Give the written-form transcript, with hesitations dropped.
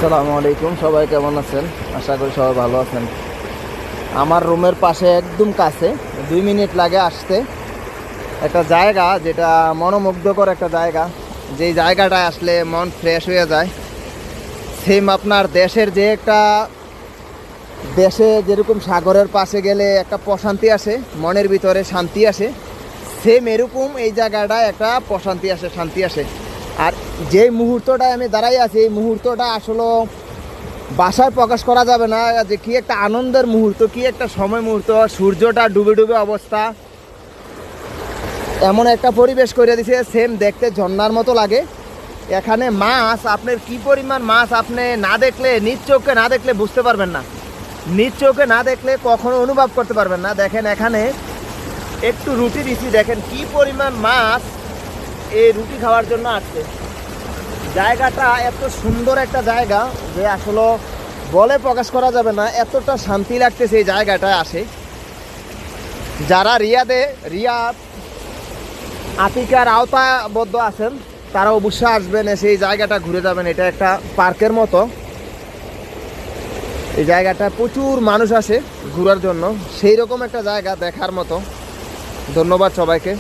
আসসালামু আলাইকুম, সবাই কেমন আছেন? আশা করি সবাই ভালো আছেন। আমার রুমের পাশে একদম কাছে 2 মিনিট লাগে আসতে একটা জায়গা, যেটা মনোমুগ্ধকর একটা জায়গা। যেই জায়গাটায় আসলে মন ফ্রেশ হয়ে যায়। সেম আপনার দেশের যে একটা দেশে যেরকম সাগরের পাশে গেলে একটা প্রশান্তি আসে, মনের ভিতরে শান্তি আসে, সেম এরকম এই জায়গাটায় একটা প্রশান্তি আসে, শান্তি আসে। আর যেই মুহূর্তটায় আমি দাঁড়াই আছি, এই মুহূর্তটা আসলে বাসায় প্রকাশ করা যাবে না যে কি একটা আনন্দের মুহূর্ত, কি একটা সময় মুহূর্ত। সূর্যটা ডুবে ডুবে অবস্থা, এমন একটা পরিবেশ করে দিছে, সেম দেখতে ঝর্ণার মতো লাগে। এখানে মাছ, আপনার কি পরিমাণ মাছ আপনি না দেখলে, নিজ চোখে না দেখলে বুঝতে পারবেন না, নিজ চোখে না দেখলে কখনো অনুভব করতে পারবেন না। দেখেন এখানে একটু রুটি দিচ্ছি, দেখেন কি পরিমাণ মাছ এই রুটি খাওয়ার জন্য আসছে। জায়গাটা এত সুন্দর একটা জায়গা যে আসলে বলে প্রকাশ করা যাবে না, এতটা শান্তি লাগতেছে এই জায়গাটায় আসে। যারা রিয়াদ আতিকার আওতাবদ্ধ আছেন তারা অবশ্যই আসবেন, এসে এই জায়গাটা ঘুরে যাবেন। এটা একটা পার্কের মতো, এই জায়গাটা প্রচুর মানুষ আসে ঘোরার জন্য, সেই রকম একটা জায়গা দেখার মতো। ধন্যবাদ সবাইকে।